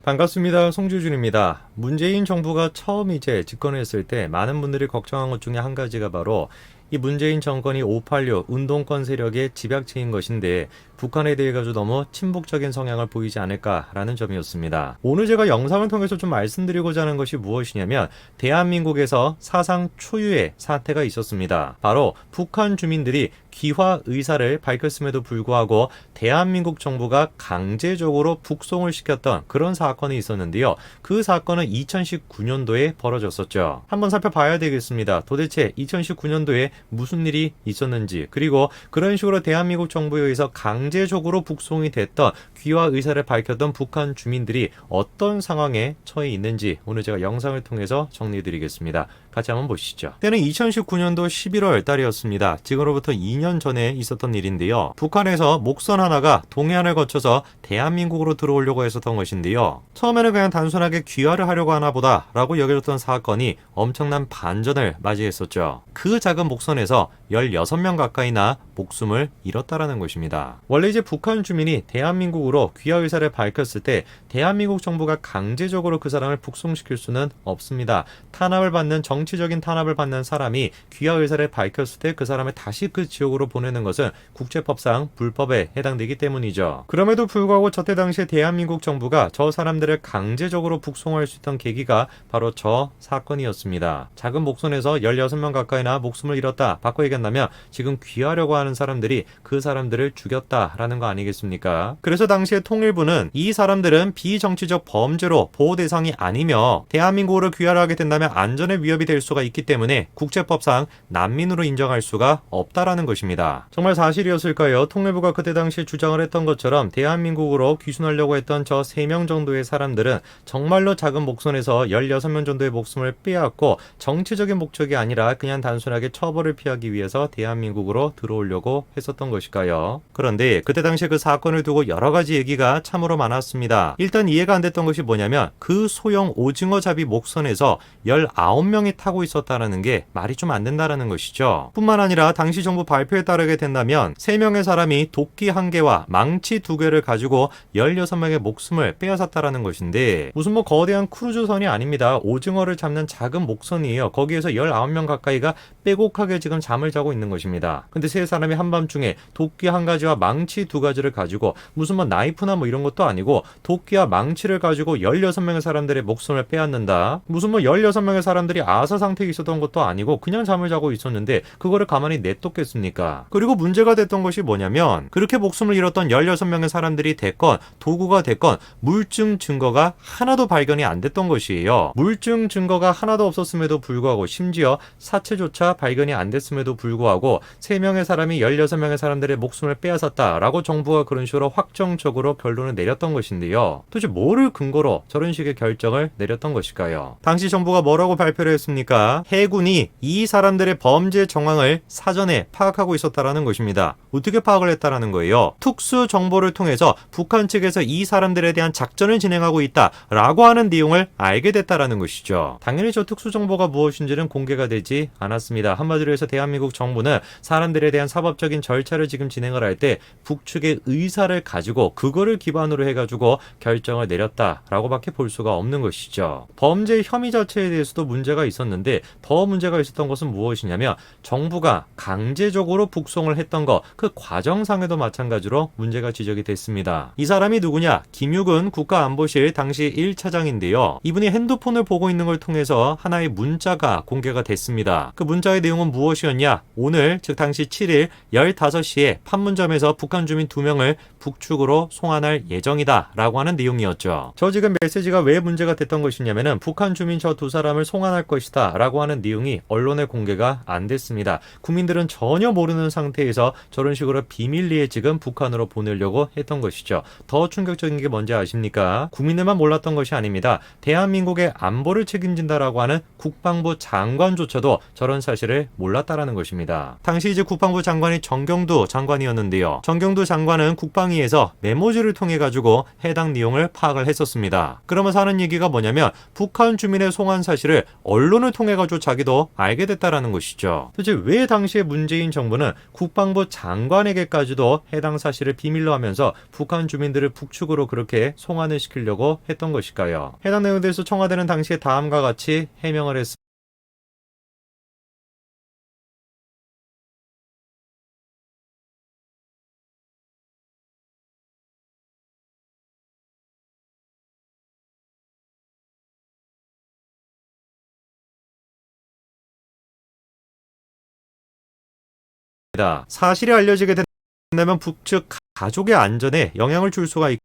반갑습니다. 송주준입니다. 문재인 정부가 처음 집권했을 때 많은 분들이 걱정한 것 중에 한 가지가 바로 이 문재인 정권이 586 운동권 세력의 집약체인 것인데 북한에 대해 가지고 너무 친북적인 성향을 보이지 않을까라는 점이었습니다. 오늘 제가 영상을 통해서 좀 말씀드리고자 하는 것이 무엇이냐면 대한민국에서 사상 초유의 사태가 있었습니다. 바로 북한 주민들이 귀화 의사를 밝혔음에도 불구하고 대한민국 정부가 강제적으로 북송을 시켰던 그런 사건이 있었는데요. 그 사건은 2019년도에 벌어졌었죠. 한번 살펴봐야 되겠습니다. 도대체 2019년도에 무슨 일이 있었는지, 그리고 그런 식으로 대한민국 정부에 의해서 강제적으로 북송이 됐던 귀화 의사를 밝혔던 북한 주민들이 어떤 상황에 처해 있는지 오늘 제가 영상을 통해서 정리해드리겠습니다. 같이 한번 보시죠. 때는 2019년도 11월 달이었습니다. 지금으로부터 2년 전에 있었던 일인데요. 북한에서 목선 하나가 동해안을 거쳐서 대한민국으로 들어오려고 했었던 것인데요. 처음에는 그냥 단순하게 귀화를 하려고 하나 보다 라고 여겨졌던 사건이 엄청난 반전을 맞이했었죠. 그 작은 목선에서 16명 가까이나 목숨을 잃었다라는 것입니다. 원래 이제 북한 주민이 대한민국으로 귀화 의사를 밝혔을 때 대한민국 정부가 강제적으로 그 사람을 북송시킬 수는 없습니다. 정치적인 탄압을 받는 사람이 귀화 의사를 밝혔을 때 그 사람을 다시 그 지역으로 보내는 것은 국제법상 불법에 해당되기 때문이죠. 그럼에도 불구하고 저때 당시에 대한민국 정부가 저 사람들을 강제적으로 북송할 수 있던 계기가 바로 저 사건이었습니다. 작은 목선에서 16명 가까이나 목숨을 잃었다. 바꿔 얘기한다면 지금 귀하려고 하는 사람들이 그 사람들을 죽였다라는 거 아니겠습니까? 그래서 당시에 통일부는 이 사람들은 비정치적 범죄로 보호 대상이 아니며 대한민국으로 귀화를 하게 된다면 안전에 위협이 될 수가 있기 때문에 국제법상 난민으로 인정할 수가 없다라는 것입니다. 정말 사실이었을까요? 통일부가 그때 당시에 주장을 했던 것처럼 대한민국으로 귀순하려고 했던 저 3명 정도의 사람들은 정말로 작은 목선에서 16명 정도의 목숨을 빼앗고 정치적인 목적이 아니라 그냥 단순하게 처벌을 피하기 위해서 대한민국으로 들어오려고 했었던 것일까요? 그런데 그때 당시에 그 사건을 두고 여러 가지 얘기가 참으로 많았습니다. 일단 이해가 안 됐던 것이 뭐냐면 그 소형 오징어 잡이 목선에서 19명이 타고 있었다는 게 말이 좀 안 된다라는 것이죠. 뿐만 아니라 당시 정부 발표에 따르게 된다면 3명의 사람이 도끼 1개와 망치 2개를 가지고 16명의 목숨을 빼앗았다라는 것인데 무슨 거대한 크루즈선이 아닙니다. 오징어를 잡는 작은 목선이에요. 거기에서 19명 가까이가 빼곡하게 지금 잠을 자고 있는 것입니다. 근데 3사람이 한밤중에 도끼 1가지와 망치 2가지를 가지고 무슨 나이프나 이런 것도 아니고 도끼와 망치를 가지고 16명의 사람들의 목숨을 빼앗는다. 무슨 16명의 사람들이 아사 상태에 있었던 것도 아니고 그냥 잠을 자고 있었는데 그거를 가만히 냅뒀겠습니까? 그리고 문제가 됐던 것이 뭐냐면 그렇게 목숨을 잃었던 16명의 사람들이 됐건 도구가 됐건 물증 증거가 하나도 발견이 안 됐던 것이에요. 물증 증거가 하나도 없었음에도 불구하고 심지어 사체조차 발견이 안 됐음에도 불구하고 3명의 사람이 16명의 사람들의 목숨을 빼앗았다라고 정부가 그런 식으로 확정적으로 결론을 내렸던 것인데요. 도대체 뭐를 근거로 저런 식의 결정을 내렸던 것일까요? 당시 정부가 뭐라고 발표를 했습니까? 해군이 이 사람들의 범죄 정황을 사전에 파악하고 있었다라는 것입니다. 어떻게 파악을 했다라는 거예요? 특수 정보를 통해서 북한 측에서 이 사람들에 대한 작전을 진행하고 있다라고 하는 내용을 알게 됐다라는 것이죠. 당연히 저 특수 정보가 무엇인지는 공개가 되지 않았습니다. 한마디로 해서 대한민국 정부는 사람들에 대한 사법적인 절차를 지금 진행을 할 때 북측의 의사를 가지고 그거를 기반으로 해가지고 결정을 내렸다라고밖에 볼 수가 없는 것이죠. 범죄 혐의 자체에 대해서도 문제가 있었는데 더 문제가 있었던 것은 무엇이냐면 정부가 강제적으로 북송을 했던 것, 그 과정상에도 마찬가지로 문제가 지적이 됐습니다. 이 사람이 누구냐? 김육은 국가안보실 당시 1차장인데요. 이분이 핸드폰을 보고 있는 걸 통해서 하나의 문자가 공개가 됐습니다. 그 문자의 내용은 무엇이었냐? 오늘 즉 당시 7일 15시에 판문점에서 북한 주민 2명을 북측으로 송환할 예정이다 라고 하는 내용이었죠. 저 지금 메시지가 왜 문제가 됐던 것이냐면은 북한 주민 저 2사람을 송환할 것이다 라고 하는 내용이 언론에 공개가 안 됐습니다. 국민들은 전혀 모르는 상태에서 저런 식으로 비밀리에 지금 북한으로 보내려고 했던 것이죠. 더 충격적인 게 뭔지 아십니까? 국민들만 몰랐던 것이 아닙니다. 대한민국의 안보를 책임진다라고 하는 국방부 장관조차도 저런 사실을 몰랐다라는 것입니다. 당시 이제 국방부 장관이 정경두 장관이었는데요. 정경두 장관은 국방위에서 메모지를 통해 가지고 해당 내용을 파악을 했었습니다. 그러면서 하는 얘기가 뭐냐면 북한 주민의 송환 사실을 언론에 언론을 통해 가지고 자기도 알게 됐다라는 것이죠. 도대체 왜 당시에 문재인 정부는 국방부 장관에게까지도 해당 사실을 비밀로 하면서 북한 주민들을 북측으로 그렇게 송환을 시키려고 했던 것일까요? 해당 내용에 대해서 청와대는 당시에 다음과 같이 해명을 했습니다. 사실이 알려지게 된다면 북측 가족의 안전에 영향을 줄 수가 있고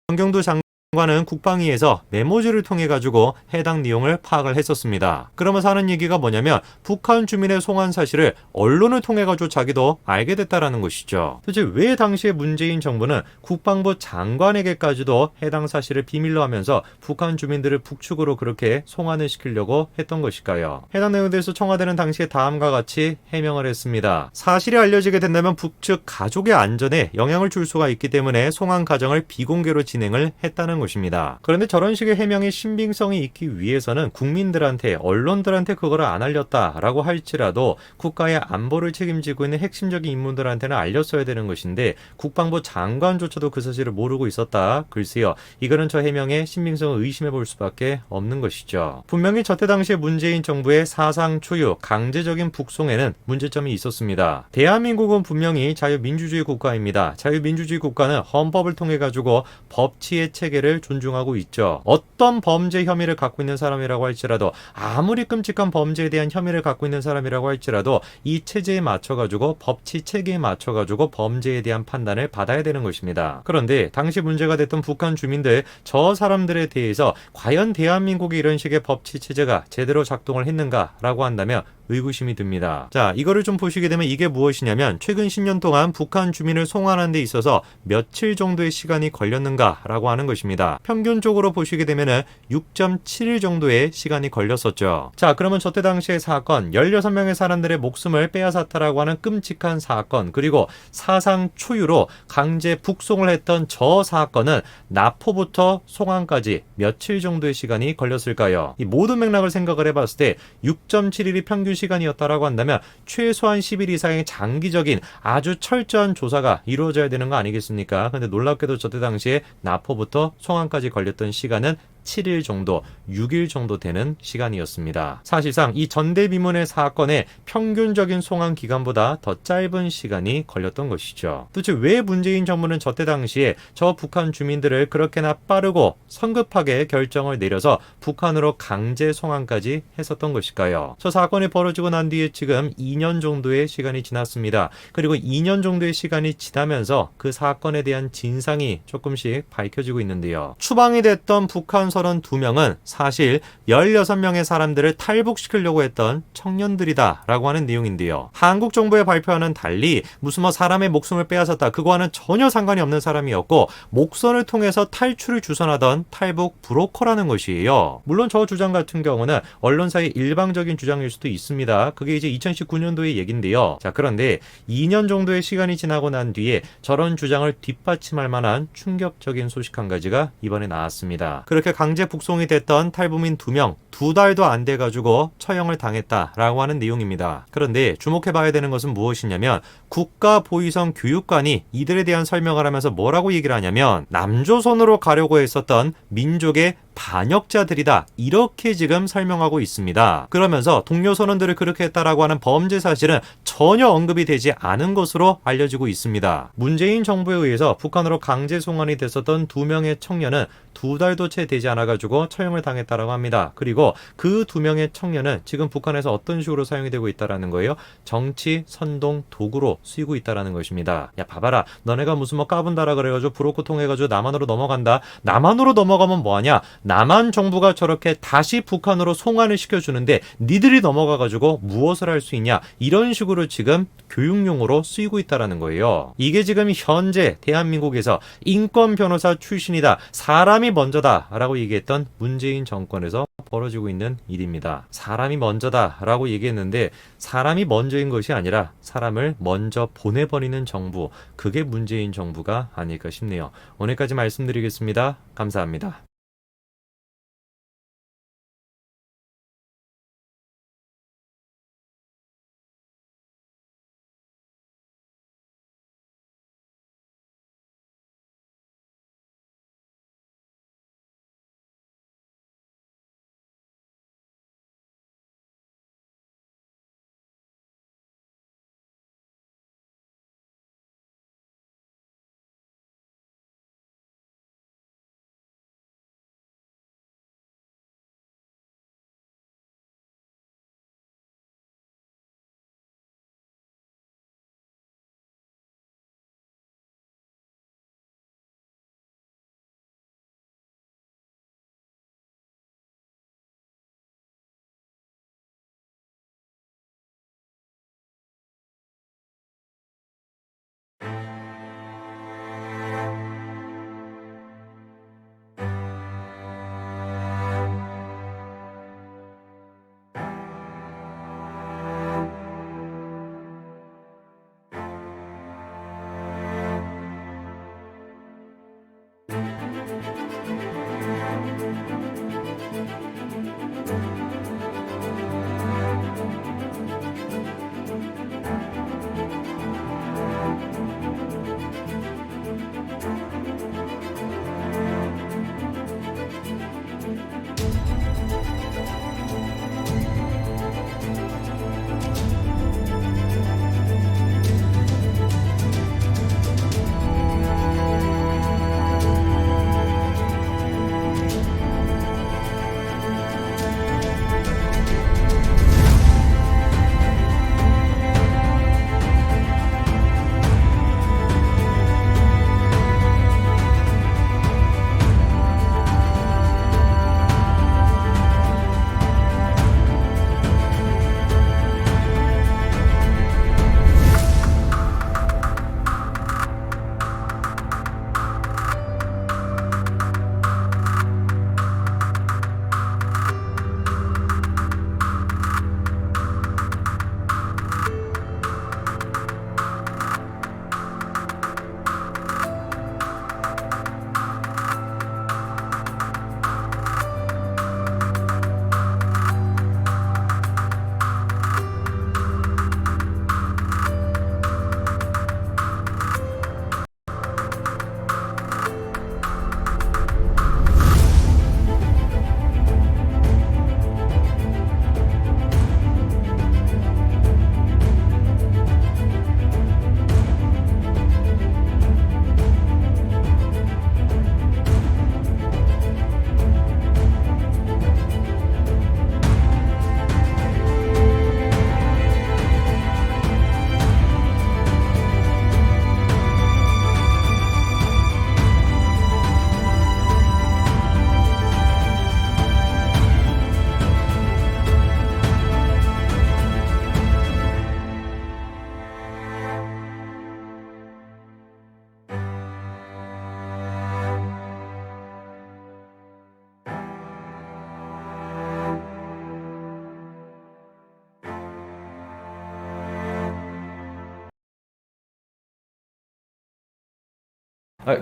정경도 장관은 국방위에서 메모지를 통해 가지고 해당 내용을 파악을 했었습니다. 그러면서 하는 얘기가 뭐냐면 북한 주민의 송환 사실을 언론을 통해 가지고 자기도 알게 됐다라는 것이죠. 도대체 왜 당시에 문재인 정부는 국방부 장관에게까지도 해당 사실을 비밀로 하면서 북한 주민들을 북측으로 그렇게 송환을 시키려고 했던 것일까요? 해당 내용에 대해서 청와대는 당시에 다음과 같이 해명을 했습니다. 사실이 알려지게 된다면 북측 가족의 안전에 영향을 줄 수가 있기 때문에 송환 과정을 비공개로 진행을 했다는 것입니다. 그런데 저런 식의 해명이 신빙성이 있기 위해서는 국민들한테, 언론들한테 그걸 안 알렸다라고 할지라도 국가의 안보를 책임지고 있는 핵심적인 인물들한테는 알렸어야 되는 것인데 국방부 장관조차도 그 사실을 모르고 있었다. 글쎄요. 이거는 저 해명의 신빙성을 의심해 볼 수밖에 없는 것이죠. 분명히 저때 당시에 문재인 정부의 사상 초유, 강제적인 북송에는 문제점이 있었습니다. 대한민국은 분명히 자유민주주의 국가입니다. 자유민주주의 국가는 헌법을 통해 가지고 법치의 체계를 존중하고 있죠. 어떤 범죄 혐의를 갖고 있는 사람이라고 할지라도 아무리 끔찍한 범죄에 대한 혐의를 갖고 있는 사람이라고 할지라도 이 체제에 맞춰가지고 법치 체계에 맞춰가지고 범죄에 대한 판단을 받아야 되는 것입니다. 그런데 당시 문제가 됐던 북한 주민들 저 사람들에 대해서 과연 대한민국이 이런 식의 법치 체제가 제대로 작동을 했는가라고 한다면 의구심이 듭니다. 자, 이거를 좀 보시게 되면 이게 무엇이냐면 최근 10년 동안 북한 주민을 송환하는 데 있어서 며칠 정도의 시간이 걸렸는가라고 하는 것입니다. 평균적으로 보시게 되면은 6.7일 정도의 시간이 걸렸었죠. 자, 그러면 저때 당시의 사건, 16명의 사람들의 목숨을 빼앗았다라고 하는 끔찍한 사건, 그리고 사상 초유로 강제 북송을 했던 저 사건은 납포부터 송환까지 며칠 정도의 시간이 걸렸을까요? 이 모든 맥락을 생각을 해봤을 때 6.7일이 평균 시간이었다라고 한다면 최소한 10일 이상의 장기적인 아주 철저한 조사가 이루어져야 되는 거 아니겠습니까? 근데 놀랍게도 저때 당시에 납포부터 송환까지 걸렸던 시간은 7일 정도, 6일 정도 되는 시간이었습니다. 사실상 이 전대미문의 사건의 평균적인 송환 기간보다 더 짧은 시간이 걸렸던 것이죠. 도대체 왜 문재인 정부는 저때 당시에 저 북한 주민들을 그렇게나 빠르고 성급하게 결정을 내려서 북한으로 강제 송환까지 했었던 것일까요? 저 사건이 벌어지고 난 뒤에 지금 2년 정도의 시간이 지났습니다. 그리고 2년 정도의 시간이 지나면서 그 사건에 대한 진상이 조금씩 밝혀지고 있는데요. 추방이 됐던 북한 32명은 사실 16명의 사람들을 탈북시키려고 했던 청년들이다 라고 하는 내용인데요. 한국 정부의 발표와는 달리 무슨 사람의 목숨을 빼앗았다, 그거와는 전혀 상관이 없는 사람이었고 목선을 통해서 탈출을 주선하던 탈북 브로커라는 것이에요. 물론 저 주장 같은 경우는 언론사의 일방적인 주장일 수도 있습니다. 그게 이제 2019년도의 얘긴데요. 자, 그런데 2년 정도의 시간이 지나고 난 뒤에 저런 주장을 뒷받침할 만한 충격적인 소식 한 가지가 이번에 나왔습니다. 그렇게 강제 북송이 됐던 탈북민 2명, 2달도 안 돼가지고 처형을 당했다라고 하는 내용입니다. 그런데 주목해봐야 되는 것은 무엇이냐면 국가보위성 교육관이 이들에 대한 설명을 하면서 뭐라고 얘기를 하냐면 남조선으로 가려고 했었던 민족의 반역자들이다, 이렇게 지금 설명하고 있습니다. 그러면서 동료 선원들을 그렇게 했다라고 하는 범죄 사실은 전혀 언급이 되지 않은 것으로 알려지고 있습니다. 문재인 정부에 의해서 북한으로 강제 송환이 됐었던 2명의 청년은 2달도 채 되지 않아가지고 처형을 당했다라고 합니다. 그리고 그 2명의 청년은 지금 북한에서 어떤 식으로 사용이 되고 있다라는 거예요. 정치 선동 도구로 쓰이고 있다라는 것입니다. 야 봐봐라, 너네가 무슨 뭐 까분다라 그래가지고 브로커 통해가지고 남한으로 넘어간다. 남한으로 넘어가면 뭐하냐? 남한 정부가 저렇게 다시 북한으로 송환을 시켜주는데 니들이 넘어가가지고 무엇을 할 수 있냐? 이런 식으로 지금 교육용으로 쓰이고 있다라는 거예요. 이게 지금 현재 대한민국에서 인권 변호사 출신이다, 사람이 먼저다 라고 얘기했던 문재인 정권에서 벌어지고 있는 일입니다. 사람이 먼저다 라고 얘기했는데 사람이 먼저인 것이 아니라 사람을 먼저 보내버리는 정부, 그게 문재인 정부가 아닐까 싶네요. 오늘까지 말씀드리겠습니다. 감사합니다.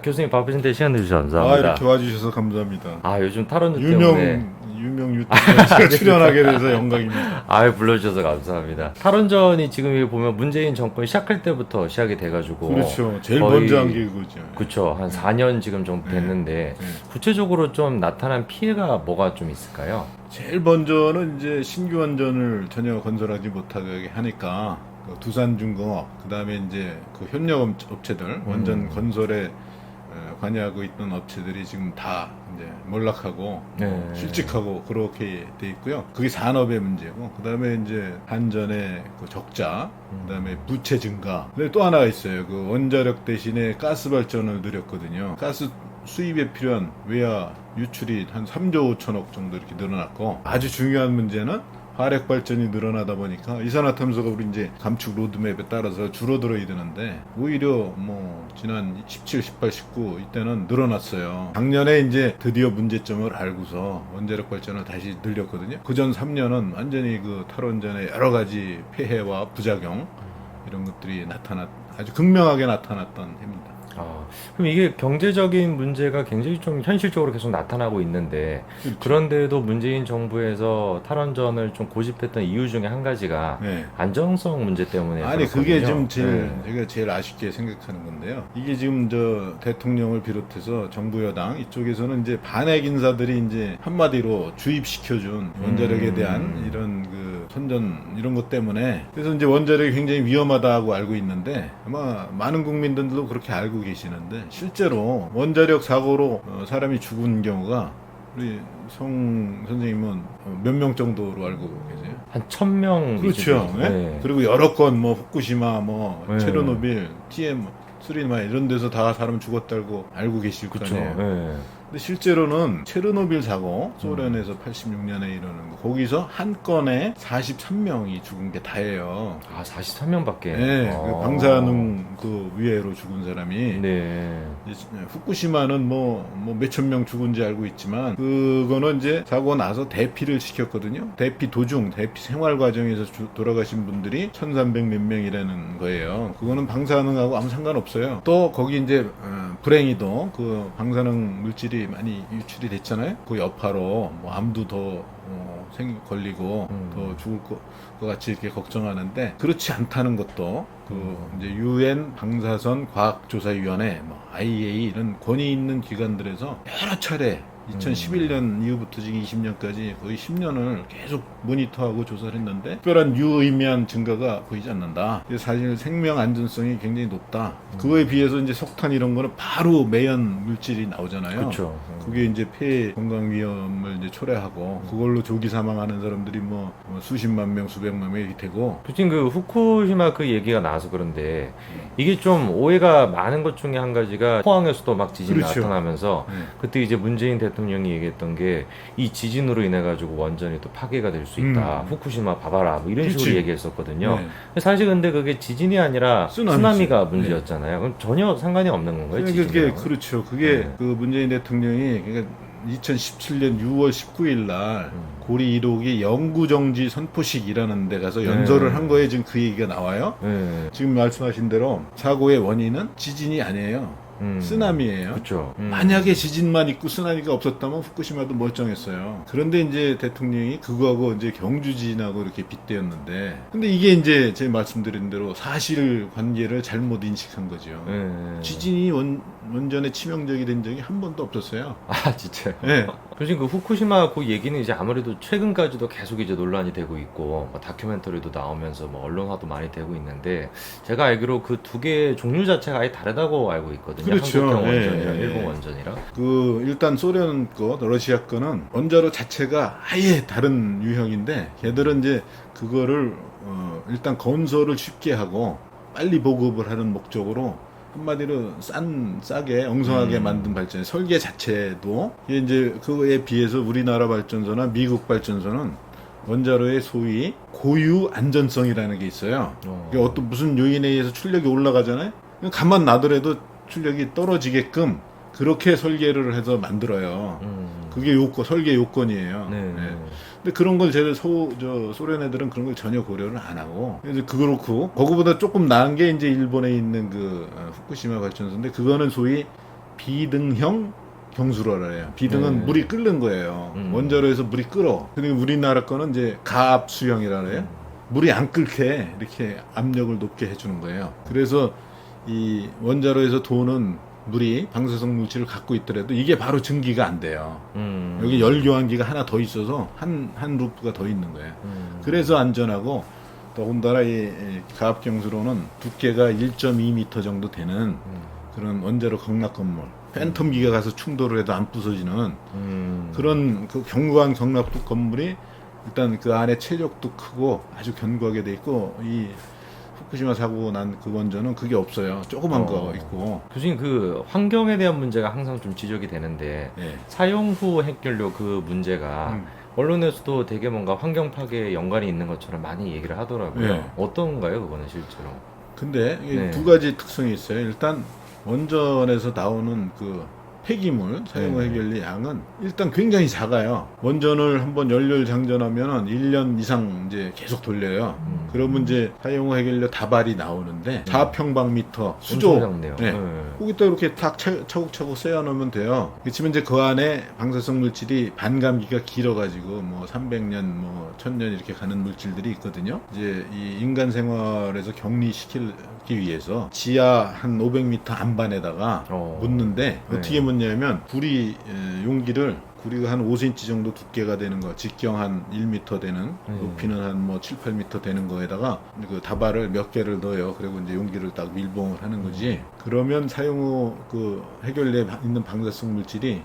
교수님 바쁘신데 시간 내주셔서 감사합니다. 이렇게 와주셔서 감사합니다. 요즘 탈원전 때문에 유명 유튜브에 출연하게 돼서 영광입니다. 불러주셔서 감사합니다. 탈원전이 지금 여기 보면 문재인 정권 시작할 때부터 시작이 돼가지고 그렇죠. 제일 거의, 먼저 한 게 그거죠. 그렇죠. 한 4년 지금 정도 됐는데 구체적으로 좀 나타난 피해가 뭐가 좀 있을까요? 제일 먼저는 이제 신규 원전을 전혀 건설하지 못하게 하니까 두산중공업, 그다음에 이제 그 협력 업체들 원전 건설에 관여하고 있던 업체들이 지금 다 이제 몰락하고 네. 실직하고 그렇게 돼 있고요. 그게 산업의 문제고, 그다음에 이제 한전의 그 적자, 그다음에 부채 증가. 근데 또 하나가 있어요. 그 원자력 대신에 가스 발전을 늘렸거든요. 가스 수입에 필요한 외화 유출이 한 3조 5천억 정도 이렇게 늘어났고, 아주 중요한 문제는 화력 발전이 늘어나다 보니까 이산화탄소가 우리 이제 감축 로드맵에 따라서 줄어들어야 되는데, 오히려 뭐 지난 17, 18, 19 이때는 늘어났어요. 작년에 이제 드디어 문제점을 알고서 원자력 발전을 다시 늘렸거든요. 그전 3년은 완전히 그 탈원전의 여러 가지 폐해와 부작용 이런 것들이 아주 극명하게 나타났던 해입니다. 그럼 이게 경제적인 문제가 굉장히 좀 현실적으로 계속 나타나고 있는데, 그렇죠. 그런데도 문재인 정부에서 탈원전을 좀 고집했던 이유 중에 한 가지가 네. 안정성 문제 때문에 아니, 그게 그렇거든요. 좀 제가 제일 아쉽게 생각하는 건데요. 이게 지금 저 대통령을 비롯해서 정부 여당 이쪽에서는 이제 반핵 인사들이 이제 한마디로 주입시켜준 원자력에 대한 이런 그 선전 이런 것 때문에, 그래서 이제 원자력이 굉장히 위험하다고 알고 있는데, 아마 많은 국민들도 그렇게 알고 계시는데, 실제로 원자력 사고로 사람이 죽은 경우가 우리 송 선생님은 몇 명 정도로 알고 계세요? 한 1,000명. 그렇죠. 네? 그리고 여러 건 뭐 후쿠시마, 뭐 네. 체르노빌, TM, 쓰리마 이런 데서 다 사람 죽었다고 알고 계실 거 그렇죠. 아니에요. 네. 근데 실제로는 체르노빌 사고, 소련에서 86년에 일어난 거, 거기서 한 건에 43명이 죽은 게 다예요. 43명밖에. 네, 그 방사능 그 위해로 죽은 사람이. 네. 이제 후쿠시마는 뭐 몇천 명 죽은지 알고 있지만, 그거는 이제 사고 나서 대피를 시켰거든요. 대피 도중, 대피 생활 과정에서 돌아가신 분들이 1,300 몇 명이라는 거예요. 그거는 방사능하고 아무 상관없어요. 또 거기 이제 불행히도 그 방사능 물질이 많이 유출이 됐잖아요. 그 여파로 뭐 암도 더 걸리고 더 죽을 것 같이 이렇게 걱정하는데, 그렇지 않다는 것도 그 이제 유엔 방사선 과학조사위원회, 뭐 IAEA 이런 권위 있는 기관들에서 여러 차례 2011년 이후부터 지금 20년까지 거의 10년을 계속 모니터하고 조사를 했는데, 특별한 유의미한 증가가 보이지 않는다. 사실 생명 안전성이 굉장히 높다. 그거에 비해서 이제 석탄 이런 거는 바로 매연 물질이 나오잖아요. 그렇죠. 그게 이제 폐 건강 위험을 이제 초래하고, 그걸로 조기 사망하는 사람들이 뭐 수십만 명, 수백만 명이 되고. 지금 그 후쿠시마 그 얘기가 나와서 그런데, 이게 좀 오해가 많은 것 중에 한 가지가 포항에서도 막 지진이 그렇죠. 나타나면서 네. 그때 이제 문재인 대통령이 얘기했던 게, 이 지진으로 인해 가지고 원전이 또 파괴가 될 수 있다. 후쿠시마 봐봐라. 뭐 이런 그렇지. 식으로 얘기했었거든요. 네. 사실 근데 그게 지진이 아니라 쓰나미지. 쓰나미가 문제였잖아요. 그럼 전혀 상관이 없는 건가요? 그게 지진이랑? 그렇죠. 그게 네. 그 문재인 대통령이 그러니까 2017년 6월 19일 날 고리 1호기 영구정지 선포식이라는 데 가서 연설을 네. 한 거에 지금 그 얘기가 나와요. 네. 지금 말씀하신 대로 사고의 원인은 지진이 아니에요. 쓰나미예요. 그렇죠. 만약에 지진만 있고 쓰나미가 없었다면 후쿠시마도 멀쩡했어요. 그런데 이제 대통령이 그거하고 이제 경주지진하고 이렇게 빗대었는데, 근데 이게 이제 제가 말씀드린 대로 사실 관계를 잘못 인식한 거죠. 지진이 원전에 치명적이 된 적이 한 번도 없었어요. 아, 진짜요? 네. 지금 그 후쿠시마 그 얘기는 이제 아무래도 최근까지도 계속 이제 논란이 되고 있고, 뭐 다큐멘터리도 나오면서 뭐 언론화도 많이 되고 있는데, 제가 알기로 그 두 개의 종류 자체가 아예 다르다고 알고 있거든요. 그렇죠. 한국형 원전이랑 예, 예. 일본 원전이랑. 그 일단 소련 거, 러시아 거는 원자로 자체가 아예 다른 유형인데, 걔들은 이제 그거를 일단 건설을 쉽게 하고 빨리 보급을 하는 목적으로, 한마디로 싸게 엉성하게 만든 발전, 설계 자체도 이게 이제 그거에 비해서 우리나라 발전소나 미국 발전소는 원자로의 소위 고유 안전성이라는 게 있어요. 이게 어떤 무슨 요인에 의해서 출력이 올라가잖아요. 가만 놔두래도 출력이 떨어지게끔 그렇게 설계를 해서 만들어요. 그게 설계 요건이에요. 네. 네. 근데 그런 걸 소련 애들은 그런 걸 전혀 고려를 안 하고, 그래서 그렇고, 그거보다 조금 나은 게 이제 일본에 있는 그 후쿠시마 발전소인데, 그거는 소위 비등형 경수로라 해요. 비등은 물이 끓는 거예요. 원자로에서 물이 끓어. 근데 우리나라 거는 이제 가압 수형이라 해요. 물이 안 끓게 이렇게 압력을 높게 해주는 거예요. 그래서 이 원자로에서 도는 물이 방사성 물질을 갖고 있더라도 이게 바로 증기가 안 돼요. 여기 열 교환기가 하나 더 있어서 한 루프가 더 있는 거예요. 그래서 안전하고, 더군다나 이 가압경수로는 두께가 1.2m 정도 되는 그런 원자로 극락 건물, 팬텀기가 가서 충돌을 해도 안 부서지는 음. 그런 그 견고한 경납도 건물이 일단 그 안에 체력도 크고 아주 견고하게 돼 있고 이 후쿠시마 사고 난 그 원전은 그게 없어요. 조그만 거 있고. 교수님 그 환경에 대한 문제가 항상 좀 지적이 되는데 예. 사용 후 핵연료 그 문제가 음. 언론에서도 되게 뭔가 환경 파괴에 연관이 있는 것처럼 많이 얘기를 하더라고요. 예. 어떤가요, 그거는 실제로? 근데 이 네. 두 가지 특성이 있어요. 일단 원전에서 나오는 그 폐기물 사용 후 네. 해결리 양은 일단 굉장히 작아요. 원전을 한번 연료를 장전하면 1년 이상 이제 계속 돌려요. 그러면 이제 사용 후 해결료 다발이 나오는데 4평방미터 수조. 엄청 작네요. 네. 거기다 이렇게 탁 차곡차곡 쌓아 놓으면 돼요. 그렇지만 이제 그 안에 방사성 물질이 반감기가 길어가지고 뭐 300년, 뭐 1000년 이렇게 가는 물질들이 있거든요. 이제 이 인간 생활에서 격리시키기 위해서 지하 한 500m 안반에다가 묻는데 네. 어떻게 묻냐면 구리 용기를 구리가 한 5cm 정도 두께가 되는 거, 직경 한 1m 되는, 높이는 한 뭐 7, 8m 되는 거에다가 그 다발을 몇 개를 넣어요. 그리고 이제 용기를 딱 밀봉을 하는 거지. 그러면 사용 후 그 해결내에 있는 방사성 물질이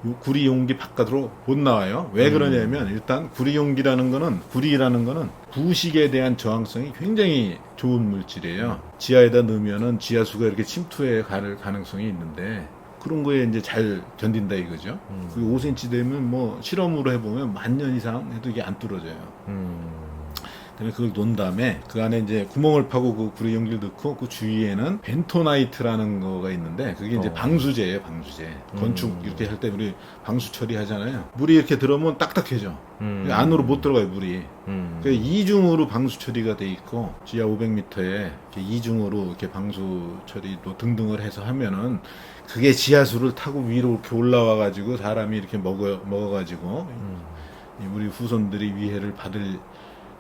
요 구리 용기 바깥으로 못 나와요. 왜 그러냐면 일단 구리 용기라는 거는 구리라는 거는 부식에 대한 저항성이 굉장히 좋은 물질이에요. 지하에다 넣으면은 지하수가 이렇게 침투해 갈 가능성이 있는데 그런 거에 이제 잘 견딘다 이거죠. 그 5cm 되면 뭐 실험으로 해보면 10,000년 이상 해도 이게 안 뚫어져요. 그다음에 그걸 놓은 다음에 그 안에 이제 구멍을 파고 그 구리 용기를 넣고 그 주위에는 벤토나이트라는 거가 있는데 그게 이제 방수제예요, 방수제. 건축 이렇게 할 때 우리 방수 처리하잖아요. 물이 이렇게 들어오면 딱딱해져. 안으로 못 들어가요, 물이. 그 이중으로 방수 처리가 돼 있고 지하 500m에 이중으로 이렇게 방수 처리도 등등을 해서 하면은 그게 지하수를 타고 위로 이렇게 올라와 가지고 사람이 이렇게 먹어 가지고 우리 후손들이 위해를 받을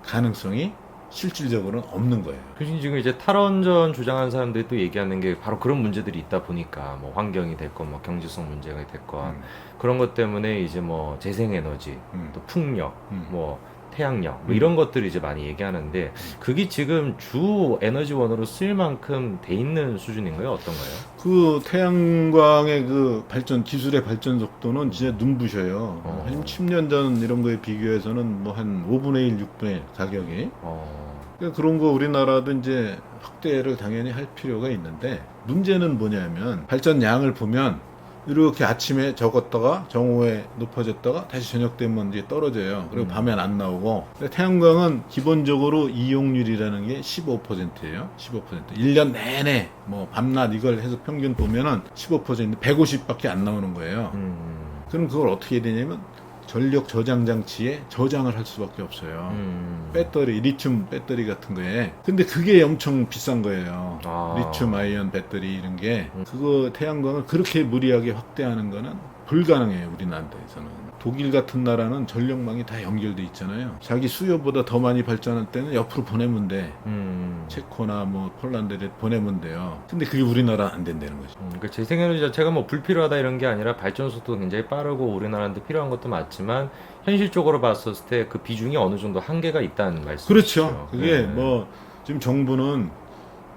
가능성이 실질적으로는 없는 거예요. 교수님 지금 이제 탈원전 주장하는 사람들이 또 얘기하는 게 바로 그런 문제들이 있다 보니까 뭐 환경이 됐건 뭐 경제성 문제가 됐건 그런 것 때문에 이제 뭐 재생에너지 또 풍력 뭐 태양력 뭐 이런 것들을 이제 많이 얘기하는데 그게 지금 주 에너지원으로 쓰일 만큼 돼 있는 수준인가요? 어떤가요? 그 태양광의 그 발전 기술의 발전 속도는 진짜 눈부셔요. 한 10년 전 이런 거에 비교해서는 뭐 한 5분의 1, 6분의 1 가격이. 그러니까 그런 거 우리나라도 이제 확대를 당연히 할 필요가 있는데 문제는 뭐냐면 발전량을 보면 이렇게 아침에 적었다가 정오에 높아졌다가 다시 저녁 되면 이제 떨어져요. 그리고 밤엔 안 나오고. 태양광은 기본적으로 이용률이라는 게 15%예요. 15%. 1년 내내 뭐 밤낮 이걸 해서 평균 보면은 15% 150밖에 안 나오는 거예요. 그럼 그걸 어떻게 해야 되냐면 전력 저장 장치에 저장을 할 수밖에 없어요. 배터리, 리튬 배터리 같은 거에. 근데 그게 엄청 비싼 거예요. 리튬 아이언 배터리 이런 게. 그거 태양광을 그렇게 무리하게 확대하는 거는 불가능해요, 우리나라에서는. 독일 같은 나라는 전력망이 다 연결돼 있잖아요. 자기 수요보다 더 많이 발전할 때는 옆으로 보내면 돼. 체코나 뭐 폴란드에 보내면 돼요. 근데 그게 우리나라 안 된다는 거죠. 그러니까 재생에너지 자체가 뭐 불필요하다 이런 게 아니라 발전 속도 굉장히 빠르고 우리나라한테 필요한 것도 맞지만 현실적으로 봤었을 때 그 비중이 어느 정도 한계가 있다는 말씀이시죠. 그렇죠. 그게 뭐 지금 정부는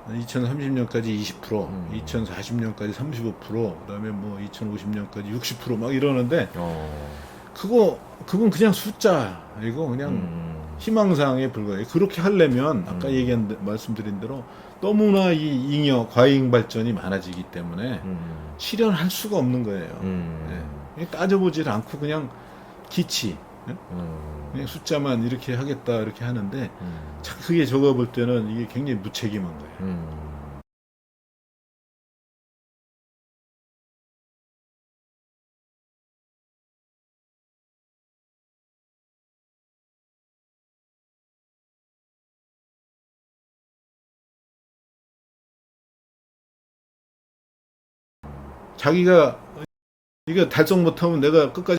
2030년까지 20%, 2040년까지 35%, 그다음에 뭐 2050년까지 60%막 이러는데 그건 그냥 숫자이고 그냥 희망사항에 불과해요. 그렇게 하려면 아까 말씀드린 대로 너무나 이 잉여 과잉 발전이 많아지기 때문에 실현할 수가 없는 거예요. 네. 따져보질 않고 그냥 기치, 네? 그냥 숫자만 이렇게 하겠다 이렇게 하는데 참 그게 제가 볼 때는 이게 굉장히 무책임한 거예요. 자기가 이거 달성 못하면 내가 끝까지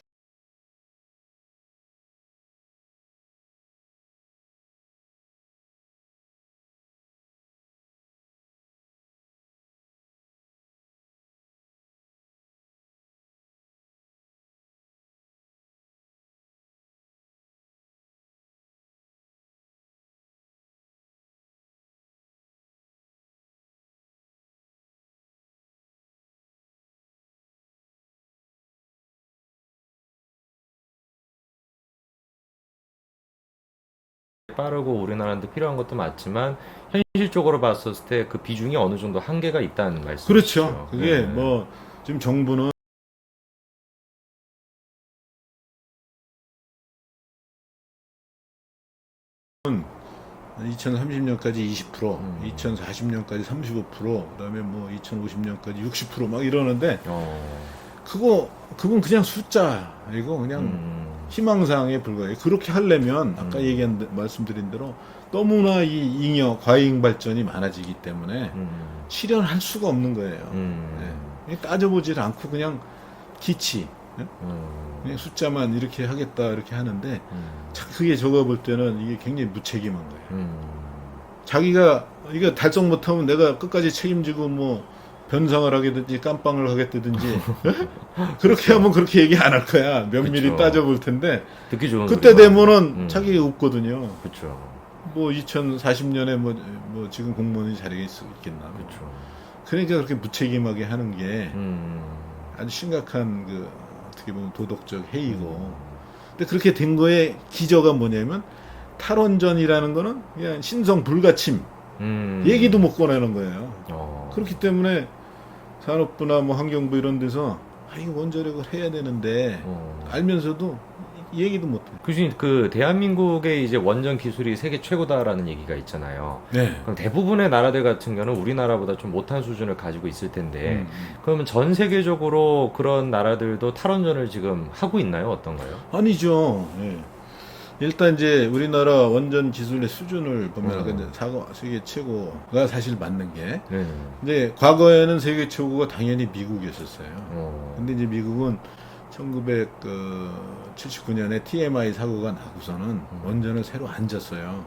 빠르고 우리나라한테 필요한 것도 맞지만 현실적으로 봤을 때 그 비중이 어느 정도 한계가 있다는 말씀이시죠. 그렇죠. 그게 네. 뭐 지금 정부는 2030년까지 20%, 2040년까지 35%, 그다음에 뭐 2050년까지 60%막 이러는데 그건 그냥 숫자이고 그냥 희망사항에 불과해요. 그렇게 하려면 아까 말씀드린 대로 너무나 이 잉여 과잉 발전이 많아지기 때문에 실현할 수가 없는 거예요. 네. 따져보질 않고 그냥 기치, 네? 그냥 숫자만 이렇게 하겠다 이렇게 하는데 참 그게 제가 볼 때는 이게 굉장히 무책임한 거예요. 자기가 이거 달성 못하면 내가 끝까지 책임지고 뭐 변상을 하게든지 깜빵을 하겠다든지 그렇게 하면 그렇게 얘기 안 할 거야. 면밀히 그쵸. 따져볼 텐데 듣기 좋은 그때 소리가. 되면은 자기가 없거든요. 그렇죠. 뭐 2040년에 뭐 지금 공무원이 자리에 있을 수 있겠나. 그렇죠. 그러니까 그렇게 무책임하게 하는 게 음. 아주 심각한 그 어떻게 보면 도덕적 해이고. 근데 그렇게 된 거에 기저가 뭐냐면 탈원전이라는 거는 그냥 신성 불가침 얘기도 못 꺼내는 거예요. 그렇기 때문에 산업부나 뭐 환경부 이런 데서 이거 원자력을 해야 되는데 알면서도 얘기도 못 해요. 교수님, 그 대한민국의 이제 원전 기술이 세계 최고다라는 얘기가 있잖아요. 네. 그럼 대부분의 나라들 같은 경우는 우리나라보다 좀 못한 수준을 가지고 있을 텐데, 그러면 전 세계적으로 그런 나라들도 탈원전을 지금 하고 있나요? 어떤가요? 아니죠. 예. 일단 이제 우리나라 원전 기술의 수준을 보면 이제 세계 최고가 사실 맞는 게, 네. 근데 과거에는 세계 최고가 당연히 미국이었었어요. 근데 이제 미국은 1979년에 TMI 사고가 나고서는 원전을 새로 안 졌어요.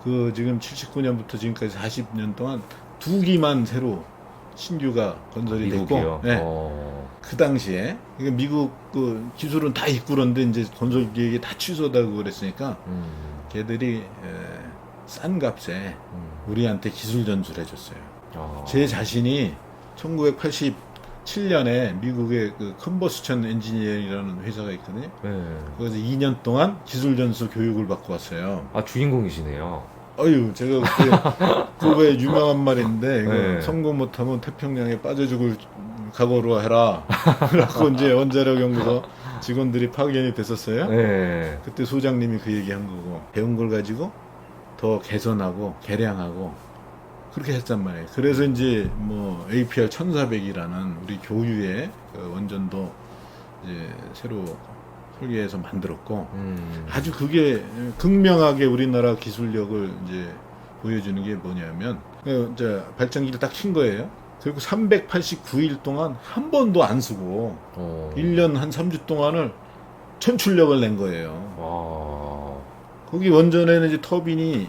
그 지금 79년부터 지금까지 40년 동안 2기만 새로 신규가 건설이 미국이요? 됐고, 네. 그 당시에 그러니까 미국 그 기술은 다 있고 그런데 이제 건설 계획이 다 취소되고 그랬으니까 걔들이 싼 값에 우리한테 기술 전수를 해줬어요. 제 자신이 1987년에 미국의 그 컨버스천 엔지니어라는 회사가 있거든요. 거기서 2년 동안 기술 전수 교육을 받고 왔어요. 아, 주인공이시네요. 어유 제가 그거에 유명한 말인데 이거 네. 성공 못하면 태평양에 빠져 죽을 각오로 해라. 그래갖고 이제 원자력 연구소 직원들이 파견이 됐었어요. 네. 그때 소장님이 그 얘기한 거고 배운 걸 가지고 더 개선하고 개량하고 그렇게 했단 말이에요. 그래서 이제 뭐 APR 1400이라는 우리 교유의 그 원전도 이제 새로 설계해서 만들었고 아주 그게 극명하게 우리나라 기술력을 이제 보여주는 게 뭐냐면 이제 발전기를 딱 킨 거예요. 그리고 389일 동안 한 번도 안 쓰고 1년 한 3주 동안을 천출력을 낸 거예요. 거기 원전에는 이제 터빈이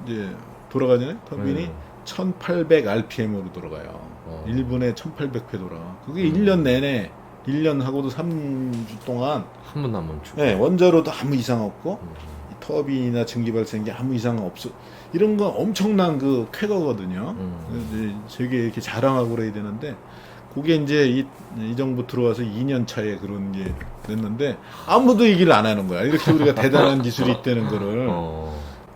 이제 돌아가잖아요. 터빈이 1800rpm으로 돌아가요. 1분에 1800회 돌아. 그게 1년 내내 1년 하고도 3주 동안 한 번도 안 멈추고. 네, 원자로도 아무 이상 없고 이 터빈이나 증기 발생기 아무 이상 없어. 이런 건 엄청난 그 쾌거거든요. 이제 세계에 이렇게 자랑하고 그래야 되는데 그게 이제 이 정부 들어와서 2년 차에 그런 게 됐는데 아무도 얘기를 안 하는 거야. 이렇게 우리가 대단한 기술이 있다는 거를.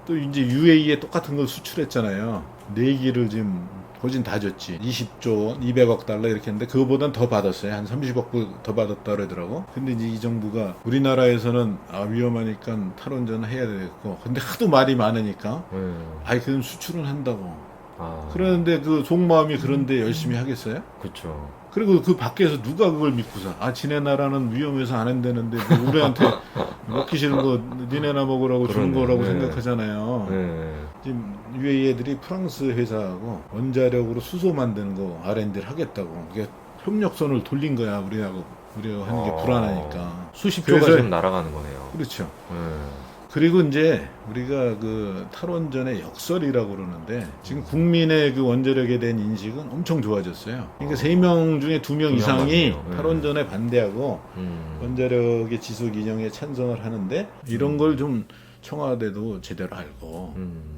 또 이제 UAE에 똑같은 걸 수출했잖아요. 4기를 지금 거진 다 줬지. 20조 200억 달러 이렇게 했는데 그거보단 더 받았어요. 한 30억 더 받았다 그러더라고. 근데 이제 이 정부가 우리나라에서는 위험하니까 탈원전을 해야 되겠고 근데 하도 말이 많으니까 그럼 수출은 한다고. 그러는데 그 속마음이 그런데 열심히 하겠어요? 그렇죠. 그리고 그 밖에서 누가 그걸 믿고서 지네 나라는 위험해서 안 한다는데 뭐 우리한테 먹기 싫은 거 니네나 먹으라고 주는 거라고 생각하잖아요. 지금 UAE 애들이 프랑스 회사하고 원자력으로 수소 만드는 거 R&D를 하겠다고. 그게 협력선을 돌린 거야. 우리하고 하는 게 불안하니까. 수십조가 지금 날아가는 거네요. 그렇죠. 그리고 이제 우리가 그 탈원전의 역설이라고 그러는데 지금 국민의 그 원자력에 대한 인식은 엄청 좋아졌어요. 그러니까 3명 중에 2명 이상이 탈원전에 반대하고 원자력의 지속 이용에 찬성을 하는데 이런 걸 좀 청와대도 제대로 알고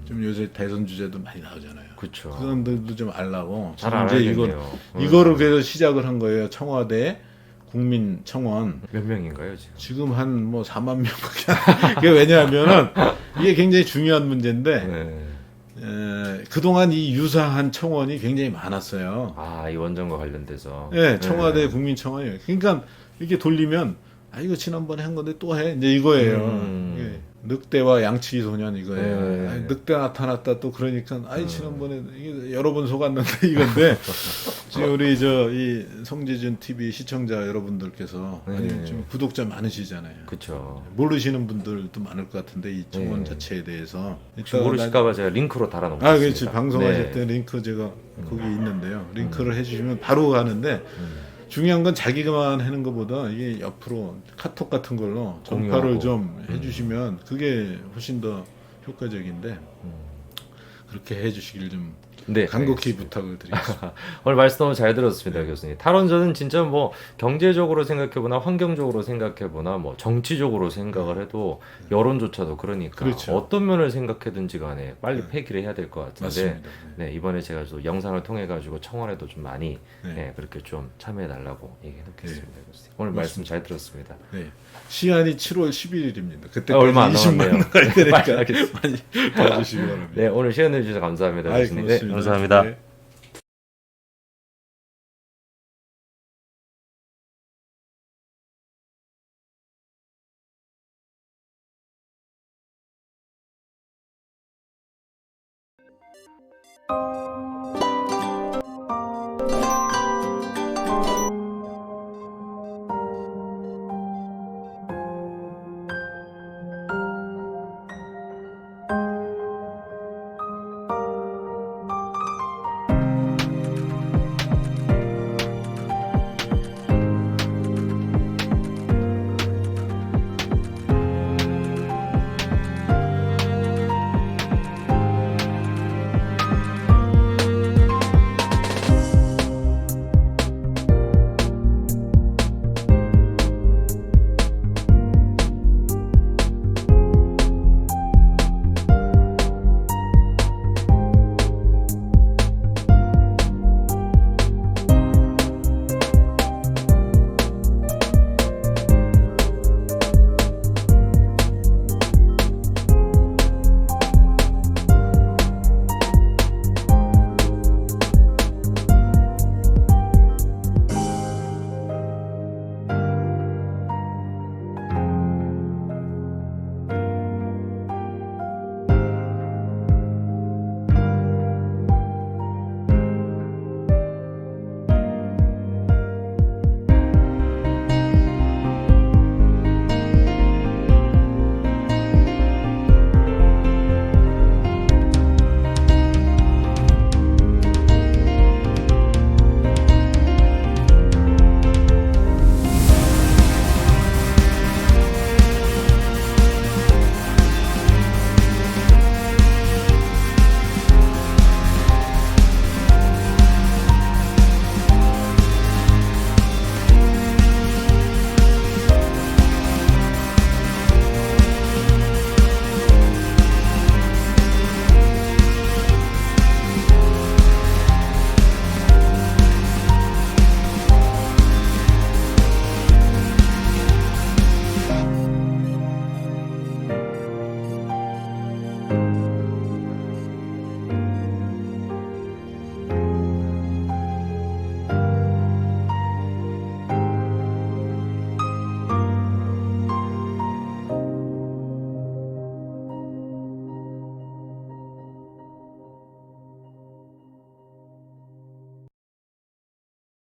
좀 요새 대선 주제도 많이 나오잖아요. 그렇죠. 그 사람들도 좀 알라고 잘 이제 알아야겠네요. 이거를 그래서 시작을 한 거예요. 청와대 국민청원 몇 명인가요 지금? 지금 한 뭐 4만 명밖에 안 그게 왜냐하면은 이게 굉장히 중요한 문제인데 네. 그동안 이 유사한 청원이 굉장히 많았어요. 아, 이 원전과 관련돼서. 네, 청와대 네. 국민청원이에요. 그러니까 이게 돌리면 아 이거 지난번에 한 건데 또 해 이제 이거예요. 이게 늑대와 양치기 소년 이거예요. 네. 아이, 늑대 나타났다 또 그러니까 아이 지난번에 이게 여러 번 속았는데 이건데 지금 우리 저 이 성재준 TV 시청자 여러분들께서 네. 아니 좀 구독자 많으시잖아요. 그렇죠. 모르시는 분들도 많을 것 같은데 이 청원 네. 자체에 대해서 혹시 모르실까봐 제가 링크로 달아놓겠습니다. 아 그렇지 방송하실 네. 때 링크 제가 거기 있는데요. 링크를 해주시면 바로 가는데. 중요한 건 자기만 하는 것보다 이게 옆으로 카톡 같은 걸로 전파를 공유하고. 좀 해주시면 그게 훨씬 더 효과적인데 그렇게 해주시길 좀 네, 간곡히 알겠습니다. 부탁을 드리겠습니다. 오늘 말씀 너무 잘 들었습니다, 교수님. 탈원전은 진짜 뭐 경제적으로 생각해보나 환경적으로 생각해보나 뭐 정치적으로 생각을 해도 여론조차도 그러니까 그렇죠. 어떤 면을 생각해든지 간에 빨리 폐기를 해야 될 것 같은데 맞습니다. 네, 이번에 제가 또 영상을 통해 가지고 청원에도 좀 많이 네. 네, 그렇게 좀 참여해달라고 얘기해 놓겠습니다, 교수님. 오늘 맞습니다. 말씀 잘 들었습니다. 네. 시한이 7월 11일입니다. 그때 얼마 안 20만 남았네요. 원 가야 되니까 알겠습니다. 많이 봐주시기 바랍니다. 네, 오늘 시간 내주셔서 감사합니다, 아이, 교수님. 네, 고맙습니다. 감사합니다. 네.